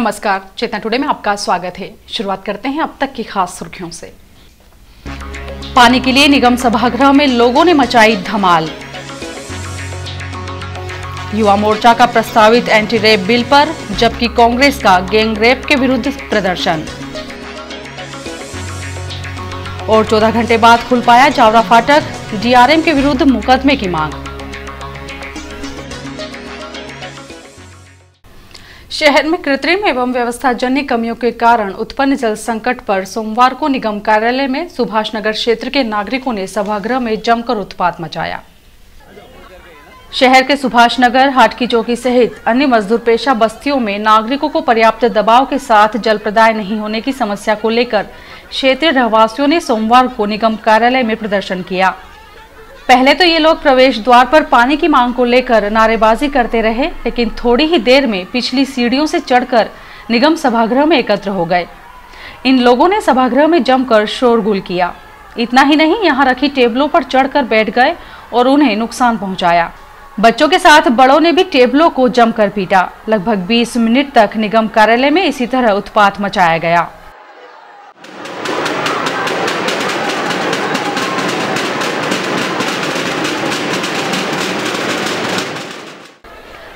नमस्कार, चेतना टुडे में आपका स्वागत है। शुरुआत करते हैं अब तक की खास सुर्खियों से। पानी के लिए निगम सभागृह में लोगों ने मचाई धमाल। युवा मोर्चा का प्रस्तावित एंटी रेप बिल पर, जबकि कांग्रेस का गैंग रेप के विरुद्ध प्रदर्शन। और 14 घंटे बाद खुल पाया जावरा फाटक, डीआरएम के विरुद्ध मुकदमे की मांग। शहर में कृत्रिम एवं व्यवस्थाजन्य कमियों के कारण उत्पन्न जल संकट पर सोमवार को निगम कार्यालय में सुभाष नगर क्षेत्र के नागरिकों ने सभागृह में जमकर उत्पात मचाया। शहर के सुभाष नगर, हाट की चौकी सहित अन्य मजदूर पेशा बस्तियों में नागरिकों को पर्याप्त दबाव के साथ जल प्रदाय नहीं होने की समस्या को लेकर क्षेत्रीय रहवासियों ने सोमवार को निगम कार्यालय में प्रदर्शन किया। पहले तो ये लोग प्रवेश द्वार पर पानी की मांग को लेकर नारेबाजी करते रहे, लेकिन थोड़ी ही देर में पिछली सीढ़ियों से चढ़कर निगम सभागृह में एकत्र हो गए। इन लोगों ने सभागृह में जमकर शोरगुल किया। इतना ही नहीं, यहाँ रखी टेबलों पर चढ़कर बैठ गए और उन्हें नुकसान पहुंचाया। बच्चों के साथ बड़ों ने भी टेबलों को जमकर पीटा। लगभग 20 मिनट तक निगम कार्यालय में इसी तरह उत्पात मचाया गया।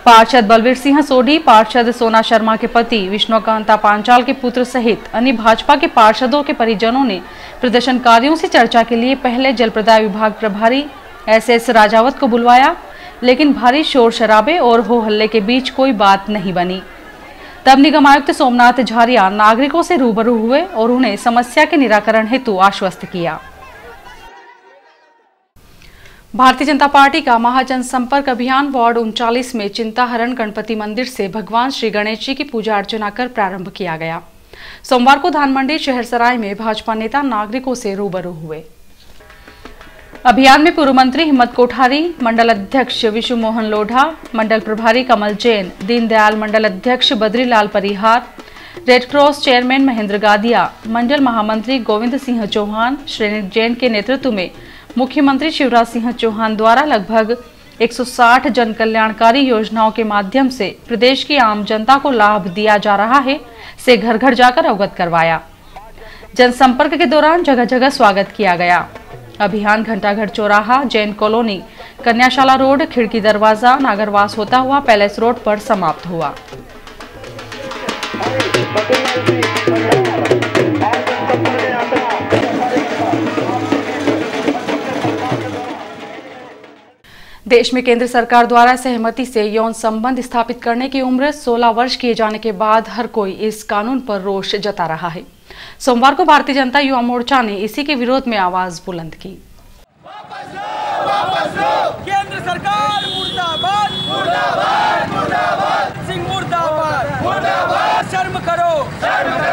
पार्षद बलवीर सिंह सोढ़ी, पार्षद सोना शर्मा के पति विष्णुकांता पांचाल के पुत्र सहित अन्य भाजपा के पार्षदों के परिजनों ने प्रदर्शनकारियों से चर्चा के लिए पहले जल प्रदाय विभाग प्रभारी एसएस राजावत को बुलवाया, लेकिन भारी शोर शराबे और हो हल्ले के बीच कोई बात नहीं बनी। तब निगम आयुक्त सोमनाथ झारिया नागरिकों से रूबरू हुए और उन्हें समस्या के निराकरण हेतु आश्वस्त किया। भारतीय जनता पार्टी का महाजन संपर्क अभियान वार्ड 39 में चिंताहरण गणपति मंदिर से भगवान श्री गणेश जी की पूजा अर्चना कर प्रारंभ किया गया। सोमवार को धानमंडी शहर सराय में भाजपा नेता नागरिकों से रूबरू हुए। अभियान में पूर्व मंत्री हिम्मत कोठारी, मंडल अध्यक्ष विशु मोहन लोढ़ा, मंडल प्रभारी कमल जैन, दीनदयाल मंडल अध्यक्ष Badrilal Parihar, Red Cross chairman Mahendra Gadiya, मंडल महामंत्री गोविंद सिंह चौहान, श्रेणी जैन के नेतृत्व में मुख्यमंत्री शिवराज सिंह चौहान द्वारा लगभग 160 जन कल्याणकारी योजनाओं के माध्यम से प्रदेश की आम जनता को लाभ दिया जा रहा है से घर घर जाकर अवगत करवाया। जनसंपर्क के दौरान जगह जगह स्वागत किया गया। अभियान घंटाघर चौराहा, जैन कॉलोनी, कन्याशाला रोड, खिड़की दरवाजा, नागरवास होता हुआ पैलेस रोड पर समाप्त हुआ। देश में केंद्र सरकार द्वारा सहमति से यौन संबंध स्थापित करने की उम्र 16 वर्ष किए जाने के बाद हर कोई इस कानून पर रोष जता रहा है। सोमवार को भारतीय जनता युवा मोर्चा ने इसी के विरोध में आवाज बुलंद की। वापस लो, केंद्र सरकार मुर्दाबाद, मुर्दाबाद, मुर्दाबाद, सिंह मुर्दाबाद, मुर्दाबाद, शर्म करो, शर्म करो।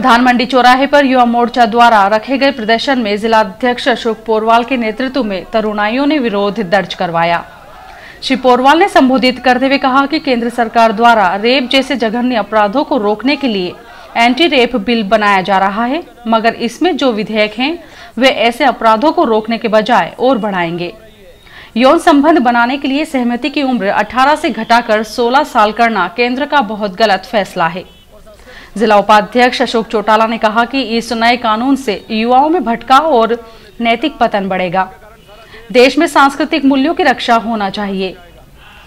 धानमंडी चौराहे पर युवा मोर्चा द्वारा रखे गए प्रदर्शन में जिलाध्यक्ष अशोक पोरवाल के नेतृत्व में तरुणाइयों ने विरोध दर्ज करवाया। श्री पोरवाल ने संबोधित करते हुए कहा कि केंद्र सरकार द्वारा रेप जैसे जघन्य अपराधों को रोकने के लिए एंटी रेप बिल बनाया जा रहा है, मगर इसमें जो विधेयक हैं वे ऐसे अपराधों को रोकने के बजाय और बढ़ाएंगे। यौन संबंध बनाने के लिए सहमति की उम्र 18 से घटाकर 16 साल करना केंद्र का बहुत गलत फैसला है। जिला उपाध्यक्ष अशोक चौटाला ने कहा कि इस नए कानून से युवाओं में भटकाव और नैतिक पतन बढ़ेगा। देश में सांस्कृतिक मूल्यों की रक्षा होना चाहिए।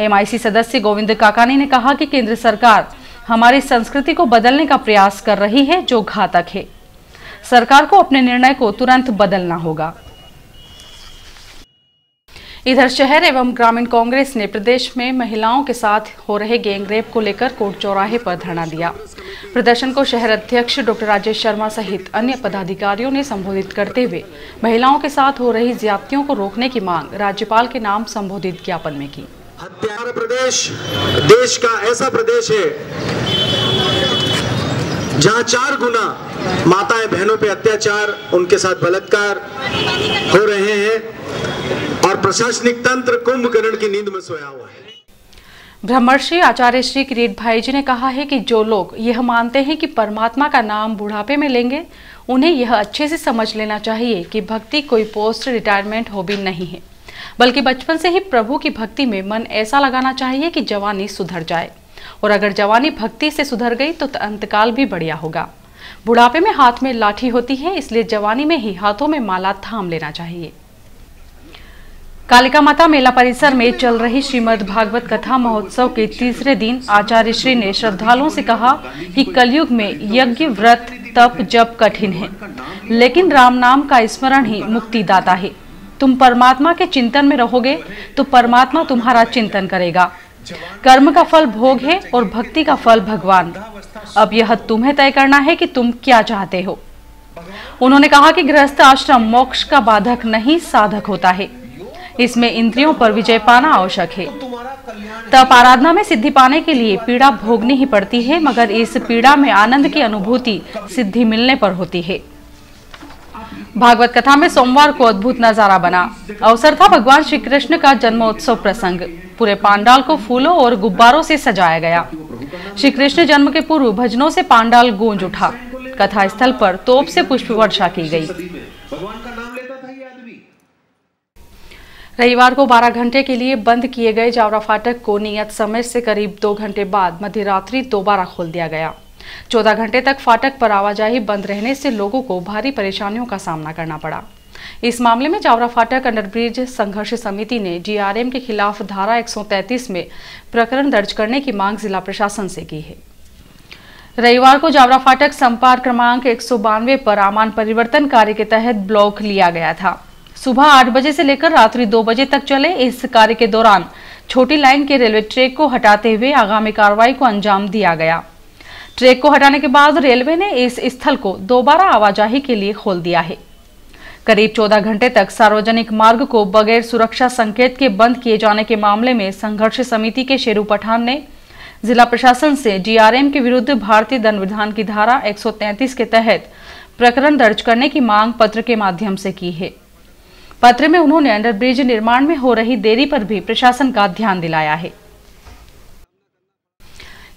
एमआईसी सदस्य गोविंद काकानी ने कहा कि केंद्र सरकार हमारी संस्कृति को बदलने का प्रयास कर रही है, जो घातक है। सरकार को अपने निर्णय को तुरंत बदलना होगा। इधर शहर एवं ग्रामीण कांग्रेस ने प्रदेश में महिलाओं के साथ हो रहे गैंग रेप को लेकर कोर्ट चौराहे पर धरना दिया। प्रदर्शन को शहर अध्यक्ष डॉक्टर राजेश शर्मा सहित अन्य पदाधिकारियों ने संबोधित करते हुए महिलाओं के साथ हो रही ज्यादतियों को रोकने की मांग राज्यपाल के नाम संबोधित ज्ञापन में की। हमारा प्रदेश देश का ऐसा प्रदेश है जहां 4 गुना माताएं बहनों पे अत्याचार, उनके साथ बलात्कार हो रहे हैं और प्रशासनिक तंत्र कुंभकर्ण की नींद में सोया हुआ है। ब्रह्मर्षि आचार्य श्री किरीट भाई जी ने कहा है कि जो लोग यह मानते हैं कि परमात्मा का नाम बुढ़ापे में लेंगे, उन्हें यह अच्छे से समझ लेना चाहिए कि भक्ति कोई पोस्ट रिटायरमेंट हॉबी नहीं है, बल्कि बचपन से ही प्रभु की भक्ति में मन ऐसा लगाना चाहिए कि जवानी सुधर जाए। और अगर जवानी भक्ति से सुधर गई तो अंतकाल भी बढ़िया होगा। बुढ़ापे में हाथ में लाठी होती है, इसलिए जवानी में ही हाथों में माला थाम लेना चाहिए। कालिका माता मेला परिसर में चल रही श्रीमद् भागवत कथा महोत्सव के तीसरे दिन आचार्य श्री ने श्रद्धालुओं से कहा कि कलयुग में यज्ञ, व्रत, तप, जप कठिन है, लेकिन राम नाम का स्मरण ही मुक्तिदाता है। तुम परमात्मा के चिंतन में रहोगे तो परमात्मा तुम्हारा चिंतन करेगा। कर्म का फल भोग है और भक्ति का फल भगवान। अब यह तुम्हें तय करना है कि तुम क्या चाहते हो। उन्होंने कहा कि गृहस्थ आश्रम मोक्ष का बाधक नहीं, साधक होता है। इसमें इंद्रियों पर विजय पाना आवश्यक है। तप आराधना में सिद्धि पाने के लिए पीड़ा भोगनी ही पड़ती है, मगर इस पीड़ा में आनंद की अनुभूति सिद्धि मिलने पर होती है। भागवत कथा में सोमवार को अद्भुत नजारा बना। अवसर था भगवान श्री कृष्ण का जन्मोत्सव प्रसंग। पूरे पांडाल को फूलों और गुब्बारों से सजाया गया। श्री कृष्ण जन्म के पूर्व भजनों से पांडाल गूंज उठा। कथा स्थल पर तोप से पुष्प वर्षा की गई। रविवार को 12 घंटे के लिए बंद किए गए जावरा फाटक को नियत समय से करीब 2 घंटे बाद मध्यरात्रि दोबारा खोल दिया गया। 14 घंटे तक फाटक पर आवाजाही बंद रहने से लोगों को भारी परेशानियों का सामना करना पड़ा। इस मामले में जावरा फाटक अंडरब्रिज संघर्ष समिति ने जीआरएम के खिलाफ धारा 133 में प्रकरण दर्ज करने की मांग जिला प्रशासन से की है। रविवार को जावरा फाटक संपर्क क्रमांक 192 पर आमान परिवर्तन कार्य के तहत ब्लॉक लिया गया था। सुबह 8 बजे से लेकर रात्रि 2 बजे तक चले इस कार्य के दौरान छोटी लाइन के रेलवे ट्रैक को हटाते हुए आगामी कार्रवाई को अंजाम दिया गया। ट्रैक को हटाने के बाद रेलवे ने इस स्थल को दोबारा आवाजाही के लिए खोल दिया है। करीब 14 घंटे तक सार्वजनिक मार्ग को बगैर सुरक्षा संकेत के बंद किए जाने के मामले में संघर्ष समिति के शेरू पठान ने जिला प्रशासन से जीआरएम के विरुद्ध भारतीय दंड विधान की धारा 133 के तहत प्रकरण दर्ज करने की मांग पत्र के माध्यम से की है। पत्र में उन्होंने अंडरब्रिज निर्माण में हो रही देरी पर भी प्रशासन का ध्यान दिलाया है।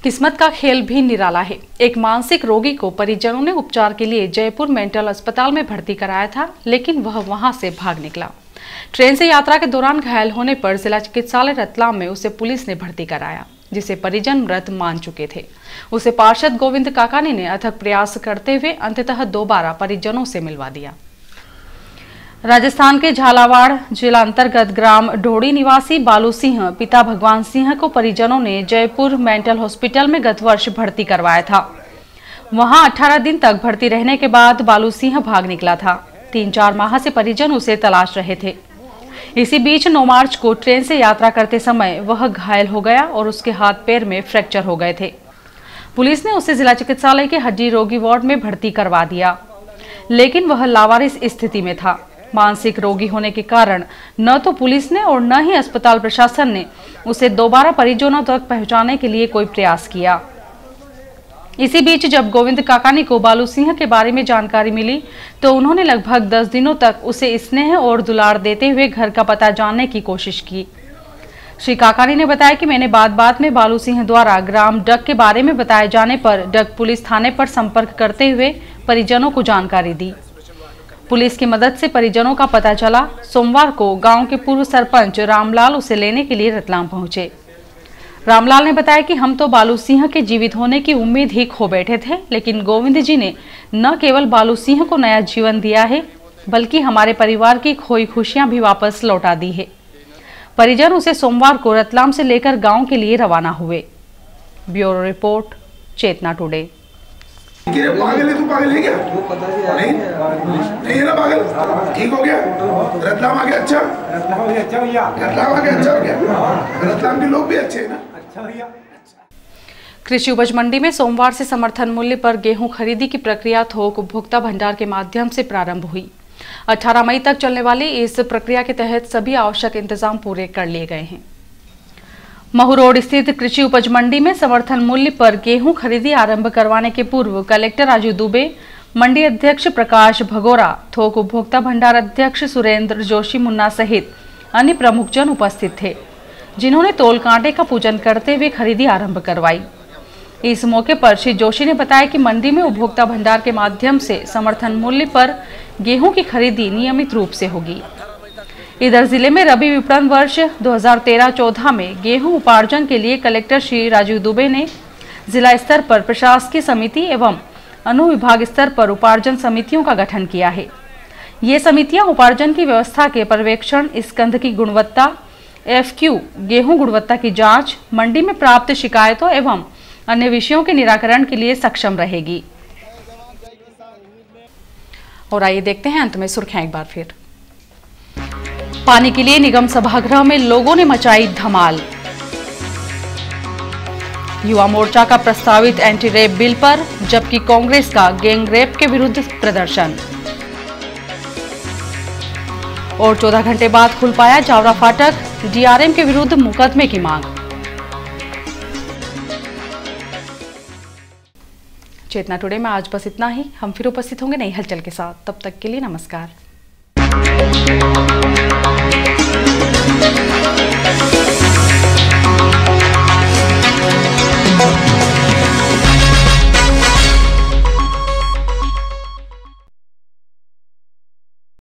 किस्मत का खेल भी निराला है। एक मानसिक रोगी को परिजनों ने उपचार के लिए जयपुर मेंटल अस्पताल में भर्ती कराया था, लेकिन वह वहां से भाग निकला। ट्रेन से यात्रा के दौरान घायल होने पर जिला चिकित्सालय रतलाम में उसे पुलिस ने भर्ती कराया, जिसे परिजन मृत मान चुके थे। उसे पार्षद गोविंद काकानी ने अथक प्रयास करते हुए अंततः दोबारा परिजनों से मिलवा दिया। राजस्थान के झालावाड़ जिला अंतर्गत ग्राम ढोड़ी निवासी बालू सिंह पिता भगवान सिंह को परिजनों ने जयपुर मेंटल हॉस्पिटल में गत वर्ष भर्ती करवाया था। वहां 18 दिन तक भर्ती रहने के बाद बालू सिंह भाग निकला था। 3-4 माह से परिजन उसे तलाश रहे थे। इसी बीच 9 मार्च को ट्रेन से यात्रा करते समय वह घायल हो गया और उसके हाथ पैर में फ्रैक्चर हो गए थे। पुलिस ने उसे जिला चिकित्सालय के हड्डी रोगी वार्ड में भर्ती करवा दिया, लेकिन वह लावारिस स्थिति में था। मानसिक रोगी होने के कारण न तो पुलिस ने और न ही अस्पताल प्रशासन ने उसे दोबारा परिजनों तक पहुंचाने के लिए कोई प्रयास किया। इसी बीच जब गोविंद काकानी को बालू सिंह के बारे में जानकारी मिली तो उन्होंने लगभग 10 दिनों तक उसे स्नेह और दुलार देते हुए घर का पता जानने की कोशिश की। श्री काकानी ने बताया कि मैंने बात में बालू सिंह द्वारा ग्राम डग के बारे में बताए जाने पर डग पुलिस थाने पर संपर्क करते हुए परिजनों को जानकारी दी। पुलिस की मदद से परिजनों का पता चला। सोमवार को गांव के पूर्व सरपंच रामलाल उसे लेने के लिए रतलाम पहुंचे। रामलाल ने बताया कि हम तो बालू सिंह के जीवित होने की उम्मीद ही खो बैठे थे, लेकिन गोविंद जी ने न केवल बालू सिंह को नया जीवन दिया है, बल्कि हमारे परिवार की खोई खुशियां भी वापस लौटा दी है। परिजन उसे सोमवार को रतलाम से लेकर गाँव के लिए रवाना हुए। ब्यूरो रिपोर्ट, चेतना टुडे। पागल है तू? पागल है क्या? नहीं है ना पागल? ठीक हो गया? रतलाम आ गया? अच्छा रतलाम आ गया, अच्छा भैया। रतलाम आ गया, अच्छा हो गया। रतलाम के लोग भी अच्छे हैं ना? अच्छा भैया। कृषि उपज मंडी में सोमवार से समर्थन मूल्य पर गेहूं खरीदी की प्रक्रिया थोक उपभोक्ता भंडार के माध्यम से प्रारंभ हुई। 18 मई तक चलने वाली इस प्रक्रिया के तहत सभी आवश्यक इंतजाम पूरे कर लिए गए हैं। महू रोड स्थित कृषि उपज मंडी में समर्थन मूल्य पर गेहूं खरीदी आरंभ करवाने के पूर्व कलेक्टर राजू दुबे, मंडी अध्यक्ष प्रकाश भगोरा, थोक उपभोक्ता भंडार अध्यक्ष सुरेंद्र जोशी मुन्ना सहित अन्य प्रमुख जन उपस्थित थे, जिन्होंने तोल कांटे का पूजन करते हुए खरीदी आरंभ करवाई। इस मौके पर श्री जोशी ने बताया कि मंडी में उपभोक्ता भंडार के माध्यम से समर्थन मूल्य पर गेहूं की खरीदी नियमित रूप से होगी। इधर जिले में रबी विपणन वर्ष 2013-14 में गेहूं उपार्जन के लिए कलेक्टर श्री राजीव दुबे ने जिला स्तर पर प्रशासकीय समिति एवं अनुविभाग स्तर पर उपार्जन समितियों का गठन किया है। ये समितियां उपार्जन की व्यवस्था के पर्यवेक्षण, स्कंध की गुणवत्ता, FQ, गेहूं गुणवत्ता की जांच, मंडी में प्राप्त शिकायतों एवं अन्य विषयों के निराकरण के लिए सक्षम रहेगी। और आइए देखते हैं अंत में सुर्खियां एक बार फिर। पानी के लिए निगम सभागृह में लोगों ने मचाई धमाल। युवा मोर्चा का प्रस्तावित एंटी रेप बिल पर, जबकि कांग्रेस का गैंग रेप के विरुद्ध प्रदर्शन। और 14 घंटे बाद खुल पाया जावरा फाटक, DRM के विरुद्ध मुकदमे की मांग। चेतना टुडे में आज बस इतना ही। हम फिर उपस्थित होंगे नई हलचल के साथ। तब तक के लिए नमस्कार।